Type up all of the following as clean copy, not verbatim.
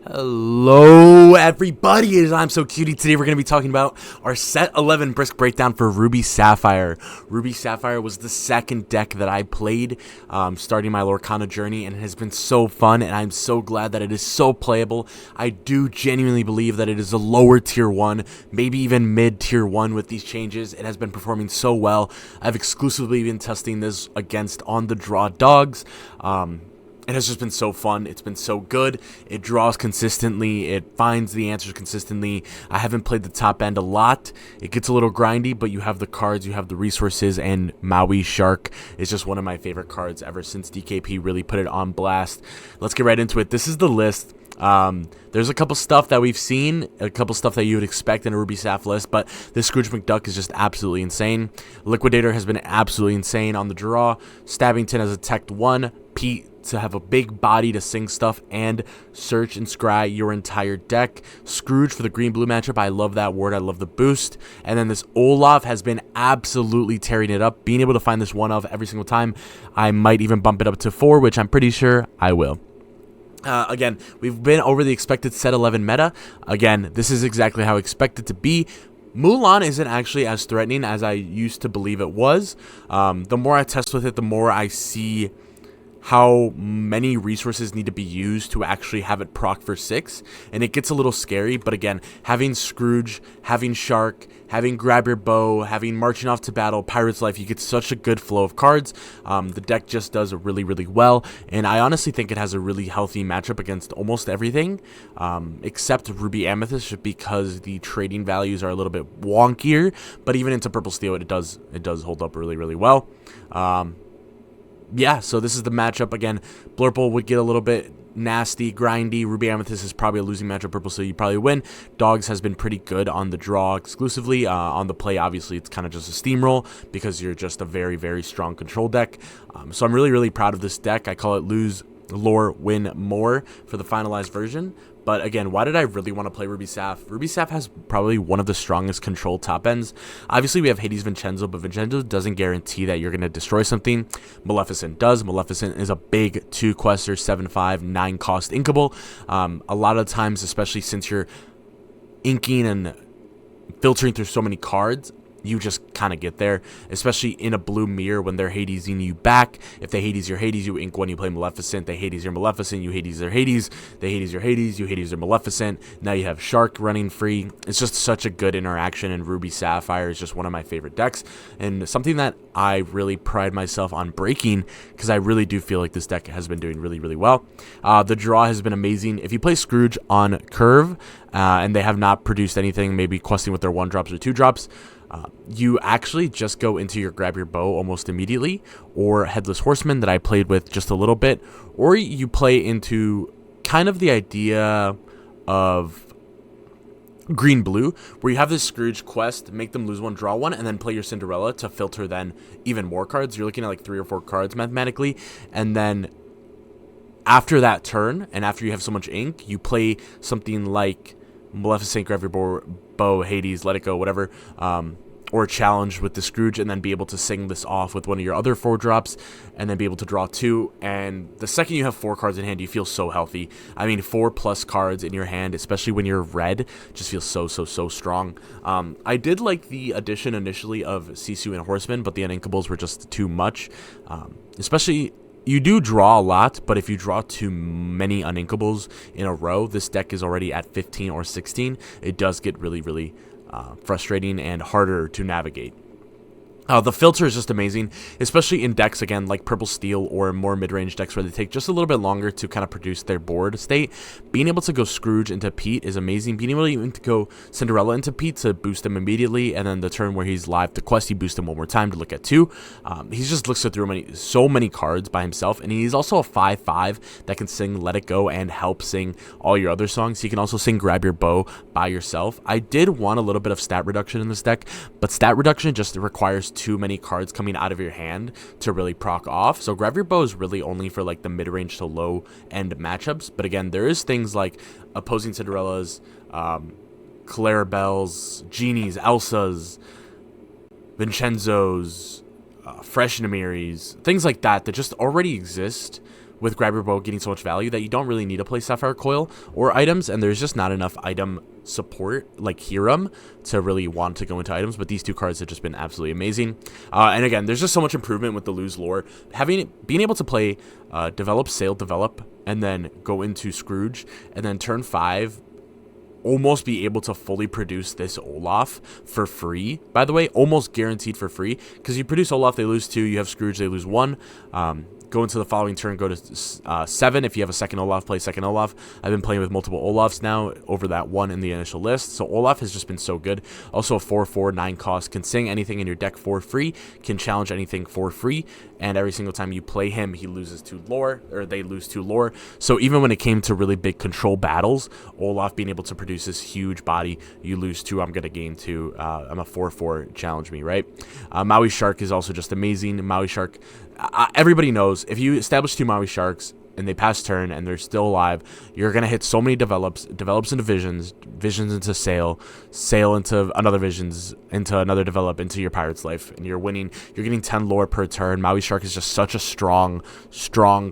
Hello everybody, it is I'm So Cutie. Today we're going to be talking about our set 11 Brisk breakdown for Ruby Sapphire. Ruby Sapphire was the second deck that I played starting my Lorcana journey, and it has been so fun, and I'm so glad that it is so playable. I do genuinely believe that it is a lower tier 1, maybe even mid tier 1 with these changes. It has been performing so well. I've exclusively been testing this against on the draw dogs. It has just been so fun. It's been so good. It draws consistently. It finds the answers consistently. I haven't played the top end a lot. It gets a little grindy, but you have the cards, you have the resources, and Maui Shark is just one of my favorite cards ever since DKP really put it on blast. Let's get right into it. This is the list. There's a couple stuff that we've seen, a couple stuff that you would expect in a Ruby Saph list, but this Scrooge McDuck is just absolutely insane. Liquidator has been absolutely insane on the draw. Stabbington has a tech 1. Pete to have a big body to sing stuff and search and scry your entire deck. Scrooge for the green-blue matchup. I love that word. I love the boost. And then this Olaf has been absolutely tearing it up. Being able to find this one of every single time. I might even bump it up to 4, which I'm pretty sure I will. Again, we've been over the expected set 11 meta. Again, this is exactly how I expect it to be. Mulligan isn't actually as threatening as I used to believe it was. The more I test with it, the more I see how many resources need to be used to actually have it proc for 6, and it gets a little scary. But again, having Scrooge, having Shark, having Grab Your Bow, having Marching Off to Battle, Pirate's Life, you get such a good flow of cards. The deck just does really well, and I honestly think it has a really healthy matchup against almost everything, except Ruby Amethyst, just because the trading values are a little bit wonkier. But even into Purple Steel, it does hold up really well. Yeah, so this is the matchup. Again, Blurple would get a little bit nasty, grindy. Ruby Amethyst is probably a losing matchup. Purple, so you probably win. Dogs has been pretty good on the draw exclusively. On the play, obviously, it's kind of just a steamroll because you're just a very strong control deck. So I'm really proud of this deck. I call it Lose Lore, Win More for the finalized version. But again, why did I really want to play Ruby Saph? Ruby Saph has probably one of the strongest control top ends. Obviously, we have Hades Vincenzo, but Vincenzo doesn't guarantee that you're going to destroy something. Maleficent does. Maleficent is a big 2-quester, 7/5, 9-cost inkable. A lot of times, especially since you're inking and filtering through so many cards, you just kind of get there, especially in a blue mirror when they're Hadesing you back. If they Hades your Hades, you ink when you play Maleficent. They Hades your Maleficent, you Hades their Hades. They Hades your Hades, you Hades their Maleficent. Now you have Shark running free. It's just such a good interaction, and Ruby Sapphire is just one of my favorite decks, and something that I really pride myself on breaking, because I really do feel like this deck has been doing really well. The draw has been amazing. If you play Scrooge on curve, and they have not produced anything, maybe questing with their 1-drops or 2-drops, you actually just go into your Grab Your Bow almost immediately, or Headless Horseman that I played with just a little bit, or you play into kind of the idea of green-blue, where you have this Scrooge quest, make them lose 1, draw 1, and then play your Cinderella to filter then even more cards. You're looking at like 3 or 4 cards mathematically, and then after that turn, and after you have so much ink, you play something like Maleficent, Grab Your Bow, Hades, Let It Go, whatever, or challenge with the Scrooge, and then be able to sing this off with one of your other 4-drops, and then be able to draw 2. And the second you have 4 cards in hand, you feel so healthy. I mean, 4+ cards in your hand, especially when you're red, just feels so strong. I did like the addition initially of Sisu and Horseman, but the uninkables were just too much, especially. You do draw a lot, but if you draw too many uninkables in a row, this deck is already at 15 or 16. It does get really frustrating and harder to navigate. The filter is just amazing, especially in decks, again, like Purple Steel or more mid-range decks where they take just a little bit longer to kind of produce their board state. Being able to go Scrooge into Pete is amazing. Being able to even to go Cinderella into Pete to boost him immediately, and then the turn where he's live the quest, you boost him one more time to look at 2. He just looks through so many cards by himself, and he's also a 5/5 that can sing Let It Go and help sing all your other songs. He can also sing Grab Your Bow by yourself. I did want a little bit of stat reduction in this deck, but stat reduction just requires too many cards coming out of your hand to really proc off. So Grab Your Bow is really only for like the mid-range to low-end matchups. But again, there is things like opposing Cinderellas, Clarabelles, Genies, Elsas, Vincenzos, Fresh Namiris, things like that that just already exist with Grab Your Bow getting so much value that you don't really need to play Sapphire Coil or items, and there's just not enough item support like Hiram to really want to go into items, but these two cards have just been absolutely amazing. And again, there's just so much improvement with the Lose lore. Being able to play Develop, Sail, Develop, and then go into Scrooge, and then turn 5 almost be able to fully produce this Olaf for free, by the way, almost guaranteed for free, because you produce Olaf, they lose 2, you have Scrooge, they lose 1. Go into the following turn, go to 7. If you have a second Olaf, play second Olaf. I've been playing with multiple Olafs now over that 1 in the initial list. So Olaf has just been so good. Also a 4/4, 9 cost, can sing anything in your deck for free, can challenge anything for free, and every single time you play him, he loses 2 lore, or they lose 2 lore. So even when it came to really big control battles, Olaf being able to produce this huge body, you lose 2, I'm going to gain 2. I'm a 4/4, challenge me, right? Maui Shark is also just amazing. Maui Shark, everybody knows if you establish 2 Maui Sharks and they pass turn and they're still alive, you're going to hit so many develops into visions into sail into another visions, into another develop, into your pirate's life, and you're winning. You're getting 10 lore per turn. Maui Shark is just such a strong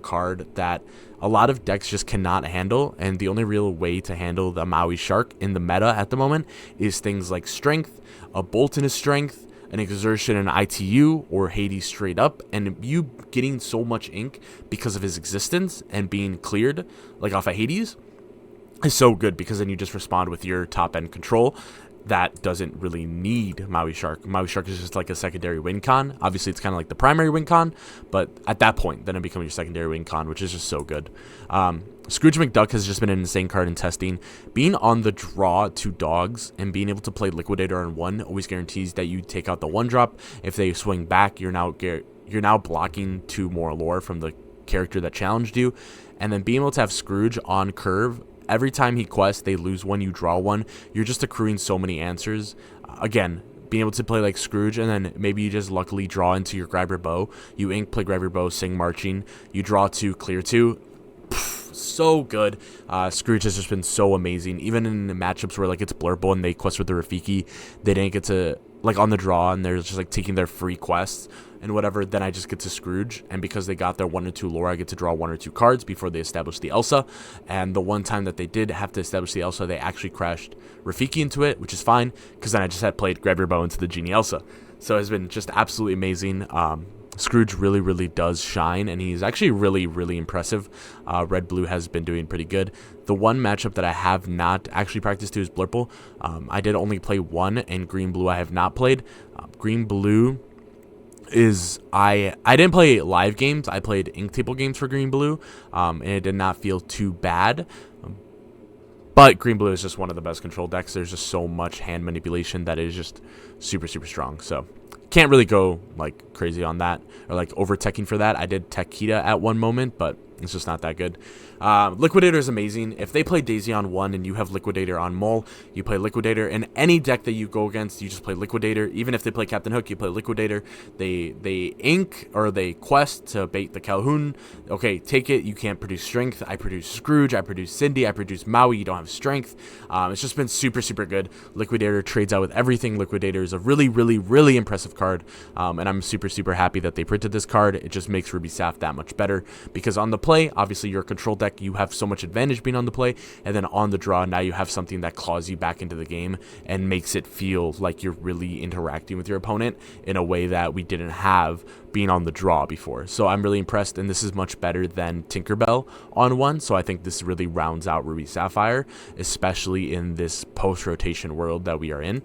card that a lot of decks just cannot handle, and the only real way to handle the Maui Shark in the meta at the moment is things like Strength, a Bolt in his Strength, an Exertion in ITU, or Hades straight up, and you getting so much ink because of his existence and being cleared like off of Hades is so good, because then you just respond with your top end control that doesn't really need Maui Shark. Maui Shark is just like a secondary win con. Obviously, it's kind of like the primary win con, but at that point, then it becomes your secondary win con, which is just so good. Scrooge McDuck has just been an insane card in testing. Being on the draw 2 dogs and being able to play Liquidator on 1 always guarantees that you take out the 1-drop. If they swing back, you're now blocking 2 more lore from the character that challenged you. And then being able to have Scrooge on curve, every time he quests, they lose 1, you draw 1. You're just accruing so many answers. Again, being able to play like Scrooge, and then maybe you just luckily draw into your Grab Your Bow. You ink, play Grab Your Bow, sing Marching. You draw 2, clear 2. So good. Scrooge has just been so amazing. Even in the matchups where like it's Blurple and they quest with the Rafiki, they didn't get to like on the draw, and they're just like taking their free quests and whatever, then I just get to Scrooge, and because they got their 1 or 2 lore, I get to draw 1 or 2 cards before they establish the Elsa. And the one time that they did have to establish the Elsa, they actually crashed Rafiki into it, which is fine, because then I just had played Grab Your Bow into the Genie Elsa. So it's been just absolutely amazing. Scrooge really does shine, and he's actually really impressive. Red Blue has been doing pretty good. The one matchup that I have not actually practiced to is Blurple. I did only play 1, and Green Blue I have not played. Green Blue is I didn't play live games. I played ink table games for Green Blue, and it did not feel too bad. But Green Blue is just one of the best control decks. There's just so much hand manipulation that is just super strong. So can't really go like crazy on that or like over teching for that. I did tech Kita at one moment, but it's just not that good. Liquidator is amazing. If they play Daisy on 1 and you have Liquidator on Mull, you play Liquidator. In any deck that you go against, you just play Liquidator. Even if they play Captain Hook, you play Liquidator. They ink or they quest to bait the Calhoun. Okay, take it. You can't produce Strength. I produce Scrooge. I produce Cindy. I produce Maui. You don't have Strength. It's just been super good. Liquidator trades out with everything. Liquidator is a really impressive card, and I'm super happy that they printed this card. It just makes Ruby Saph that much better, because on the play, obviously your control deck, you have so much advantage being on the play, and then on the draw, now you have something that claws you back into the game and makes it feel like you're really interacting with your opponent in a way that we didn't have being on the draw before. So I'm really impressed, and this is much better than Tinkerbell on 1, so I think this really rounds out Ruby Sapphire, especially in this post-rotation world that we are in.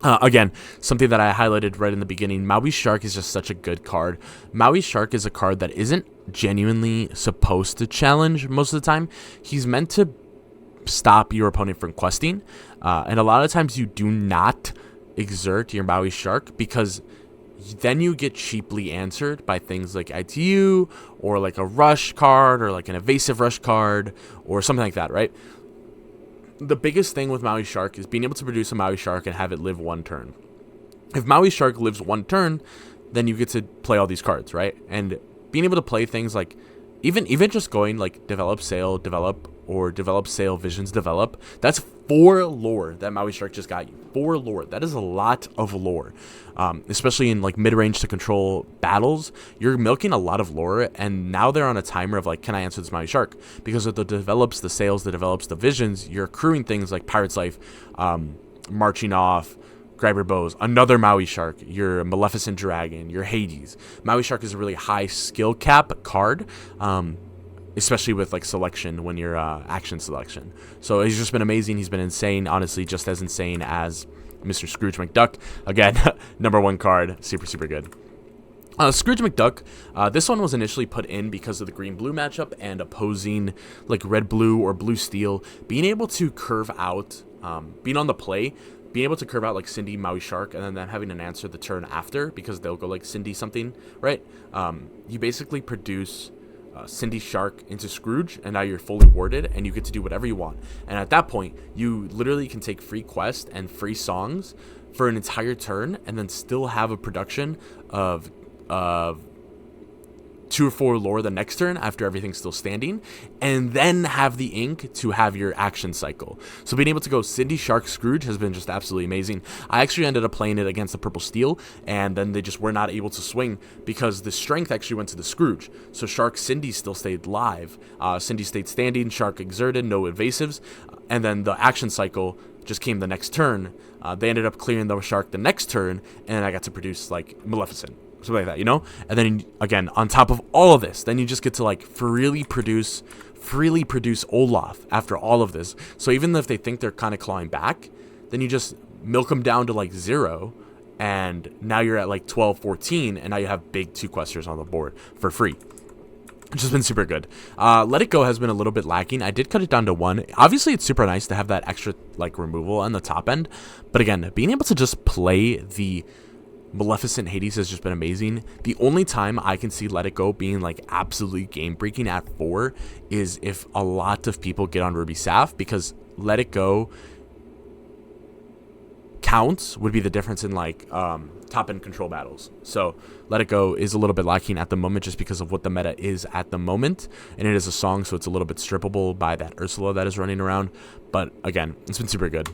Again, something that I highlighted right in the beginning, Maui Shark is just such a good card. Maui Shark is a card that isn't genuinely supposed to challenge most of the time. He's meant to stop your opponent from questing, and a lot of times you do not exert your Maui Shark, because then you get cheaply answered by things like ITU or like a rush card or like an evasive rush card or something like that, right? The biggest thing with Maui Shark is being able to produce a Maui Shark and have it live 1 turn. If Maui Shark lives 1 turn, then you get to play all these cards, right? And being able to play things like even just going like develop, sail, develop, or develop, sail, visions, develop, that's 4 lore that Maui Shark just got you. 4 lore. That is a lot of lore. Especially in like mid-range to control battles, you're milking a lot of lore, and now they're on a timer of like, can I answer this Maui Shark? Because it develops the sales, that develops the visions, you're accruing things like Pirate's Life, Marching Off, Grab Your Bows, another Maui Shark, your Maleficent Dragon, your Hades. Maui Shark is a really high skill cap card, especially with like selection when you're action selection. So he's just been amazing. He's been insane, honestly, just as insane as Mr. Scrooge McDuck. Again, #1 card, super good. Scrooge McDuck, this one was initially put in because of the green-blue matchup and opposing like red-blue or blue-steel. Being able to curve out, being on the play, being able to curve out like Cindy, Maui Shark, and then them having an answer the turn after, because they'll go like Cindy something, right? You basically produce Cindy Shark into Scrooge, and now you're fully warded, and you get to do whatever you want. And at that point, you literally can take free quest and free songs for an entire turn, and then still have a production of 2 or 4 lore the next turn after everything's still standing, and then have the ink to have your action cycle. So being able to go Cindy, Shark, Scrooge has been just absolutely amazing. I actually ended up playing it against the purple steel, and then they just were not able to swing because the strength actually went to the Scrooge. So Shark, Cindy still stayed live. Cindy stayed standing, Shark exerted, no evasives, and then the action cycle just came the next turn. They ended up clearing the Shark the next turn, and I got to produce like Maleficent, something like that, you know? And then again, on top of all of this, then you just get to like freely produce Olaf after all of this. So even if they think they're kind of clawing back, then you just milk them down to like 0, and now you're at like 12, 14, and now you have big 2 questers on the board for free, which has been super good. Let It Go has been a little bit lacking. I did cut it down to 1. Obviously, it's super nice to have that extra like removal on the top end, but again, being able to just play the Maleficent Hades has just been amazing. The only time I can see Let It Go being like absolutely game breaking at 4 is if a lot of people get on Ruby Saph, because Let It Go counts would be the difference in like top end control battles. So Let It Go is a little bit lacking at the moment just because of what the meta is at the moment, and it is a song, so it's a little bit strippable by that Ursula that is running around. But again, it's been super good.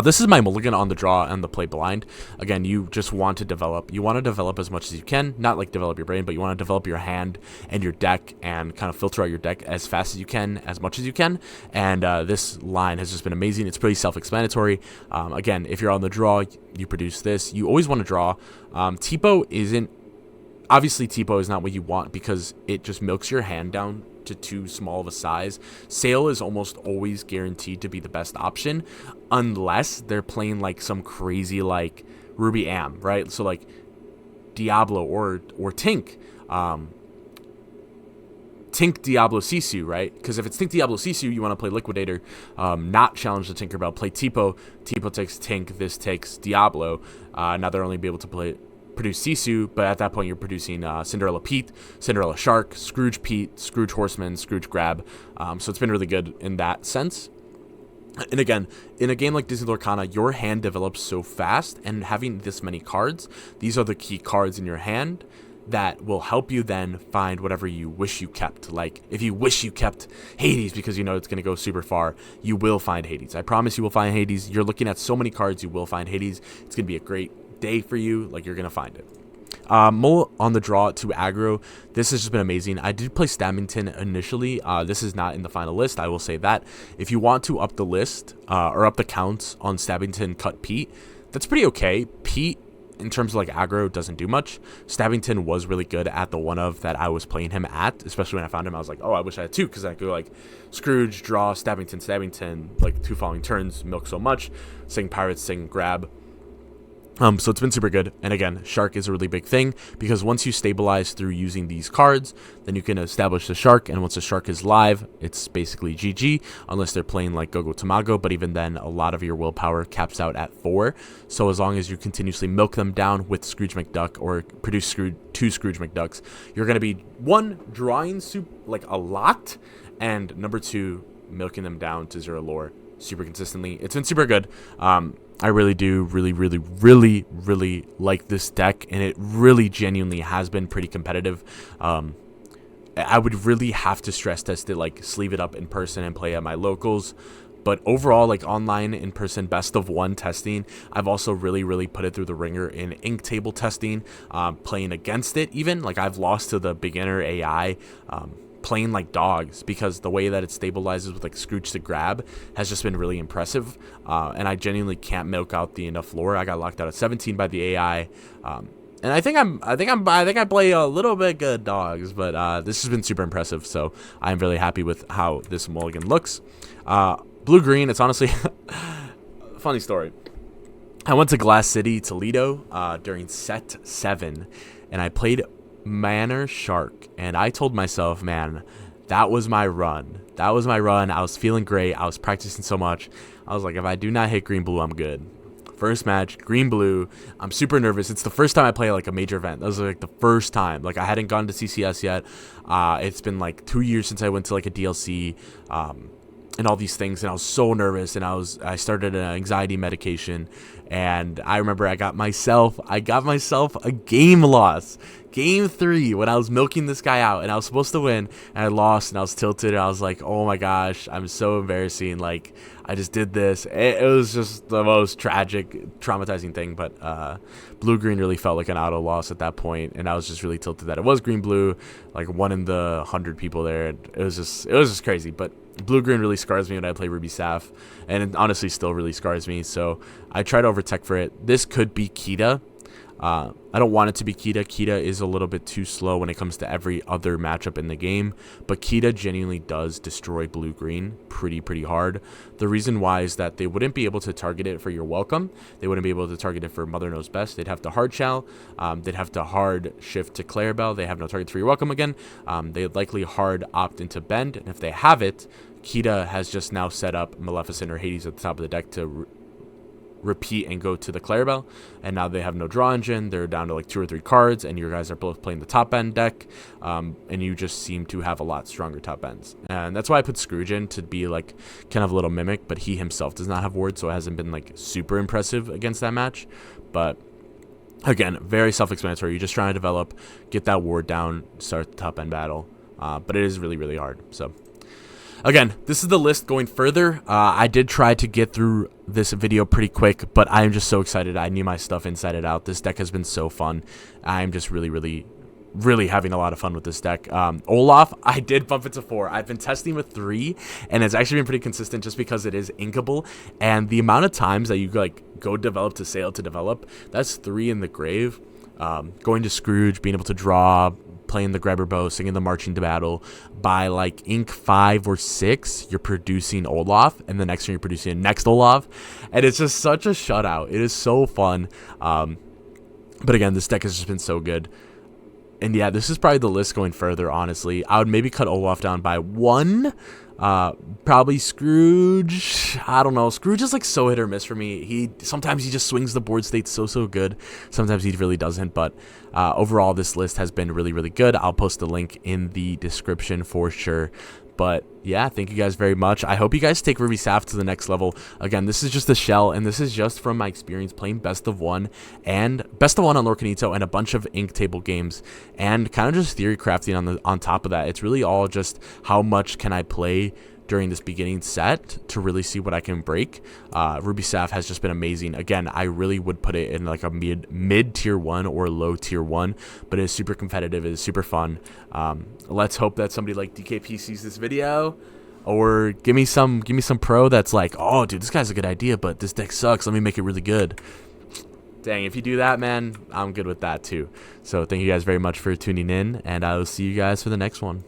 This is my mulligan on the draw and the play blind. Again, you just want to develop. You want to develop as much as you can. Not like develop your brain, but you want to develop your hand and your deck and kind of filter out your deck as fast as you can, as much as you can. And this line has just been amazing. It's pretty self-explanatory. Again, if you're on the draw, you produce this. You always want to draw. Tipo isn't... Obviously, Tipo is not what you want because it just milks your hand down to too small of a size. Sail is almost always guaranteed to be the best option unless they're playing like some crazy like Ruby Am, right? So like Diablo or Tink. Tink Diablo Sisu, right? Because if it's Tink Diablo Sisu, you want to play Liquidator, not challenge the Tinkerbell. Play Tipo. Tipo takes Tink. This takes Diablo. Now they're only be able to produce Sisu, but at that point you're producing Cinderella Pete, Cinderella Shark, Scrooge Pete, Scrooge Horseman, Scrooge Grab. So it's been really good in that sense. And again, in a game like Disney Lorcana, your hand develops so fast, and having this many cards, these are the key cards in your hand that will help you then find whatever you wish you kept. Like, if you wish you kept Hades because you know it's going to go super far, you will find Hades. I promise you will find Hades. You're looking at so many cards, you will find Hades. It's going to be a great day for you. Like, you're going to find it. Mull on the draw to aggro. This has just been amazing. I did play Stabbington initially. This is not in the final list. I will say that. If you want to up the list or up the counts on Stabbington, cut Pete. That's pretty okay. Pete, in terms of like aggro, doesn't do much. Stabbington was really good at the one of that I was playing him at, especially when I found him. I was like, oh, I wish I had 2, because I could go like Scrooge, draw, Stabbington, like 2 following turns, milk so much, sing Pirates, sing Grab. So it's been super good. And again, Shark is a really big thing because once you stabilize through using these cards, then you can establish the Shark. And once the Shark is live, it's basically GG unless they're playing like Gogo Tamago. But even then, a lot of your willpower caps out at 4. So as long as you continuously milk them down with Scrooge McDuck or produce 2 Scrooge McDucks, you're going to be 1, drawing soup like a lot, and number 2, milking them down to 0 lore super consistently. It's been super good. I really do really like this deck, and it really genuinely has been pretty competitive. I would really have to stress test it, like sleeve it up in person and play at my locals, But overall, like online, in person, best of one testing, I've also really put it through the ringer in ink table testing, playing against it even. Like I've lost to the beginner AI, playing like dogs, because the way that it stabilizes with like Scrooge to grab has just been really impressive. And I genuinely can't milk out the enough lore. I got locked out at 17 by the AI. And I think I play a little bit good dogs, but this has been super impressive. So I'm really happy with how this mulligan looks. Blue green. It's honestly funny story. I went to Glass City, Toledo, during set 7, and I played Maui Shark, and I told myself, man, that was my run. That was my run. I was feeling great. I was practicing so much. I was like, if I do not hit green blue, I'm good. First match, green blue. I'm super nervous. It's the first time I play like a major event. That was like the first time. Like I hadn't gone to CCS yet. It's been like 2 years since I went to like a DLC, and all these things, and I was so nervous, and I started an anxiety medication, and I remember I got myself a game loss. Game 3, when I was milking this guy out, and I was supposed to win, and I lost, and I was tilted, and I was like, oh my gosh, I'm so embarrassing, like, I just did this. It was just the most tragic, traumatizing thing, but blue-green really felt like an auto loss at that point, and I was just really tilted that it was green-blue, like 1 in the 100 people there. It was just crazy, but blue-green really scars me when I play Ruby Saph, and it honestly still really scars me, so I try to overtech for it. This could be Kita. I don't want it to be Kita. Kita is a little bit too slow when it comes to every other matchup in the game, but Kita genuinely does destroy blue-green pretty hard. The reason why is that they wouldn't be able to target it for your welcome. They wouldn't be able to target it for Mother Knows Best. They'd have to hard shell. They'd have to hard shift to Clarabelle. They have no target for your welcome again. They'd likely hard opt into Bend, and if they have it, Kita has just now set up Maleficent or Hades at the top of the deck to repeat and go to the Clarabelle, and now they have no draw engine. They're down to like 2 or 3 cards, and your guys are both playing the top end deck, and you just seem to have a lot stronger top ends. And that's why I put Scrooge in, to be like kind of a little mimic, but he himself does not have ward, so it hasn't been like super impressive against that match. But again, very self-explanatory. You're just trying to develop, get that ward down, start the top end battle, but it is really hard. So again, this is the list going further. I did try to get through this video pretty quick, but I am just so excited. I knew my stuff inside and out. This deck has been so fun. I'm just really having a lot of fun with this deck. Olaf, I did bump it to 4. I've been testing with 3, and it's actually been pretty consistent just because it is inkable. And the amount of times that you like go develop to sail to develop, that's 3 in the grave. Going to Scrooge, being able to draw, playing the grabber bow, singing the marching to battle. By like ink 5 or 6, you're producing Olaf, and the next one you're producing next Olaf, and it's just such a shutout. It is so fun. But again, this deck has just been so good. And yeah, this is probably the list going further, honestly. I would maybe cut Olaf down by 1. Probably Scrooge. I don't know. Scrooge is like so hit or miss for me. Sometimes he just swings the board state so good. Sometimes he really doesn't. But overall, this list has been really good. I'll post the link in the description for sure. But yeah, thank you guys very much. I hope you guys take Ruby Saph to the next level. Again, this is just a shell, and this is just from my experience playing best of one on Lorcanito and a bunch of ink table games, and kind of just theory crafting on top of that. It's really all just how much can I play during this beginning set to really see what I can break. Ruby Saph has just been amazing. Again, I really would put it in like a mid tier 1 or low tier 1, but it is super competitive. It is super fun. Let's hope that somebody like DKP sees this video, or give me some pro that's like, oh dude, this guy's a good idea, but this deck sucks, let me make it really good. Dang, if you do that, man, I'm good with that too. So thank you guys very much for tuning in, and I will see you guys for the next one.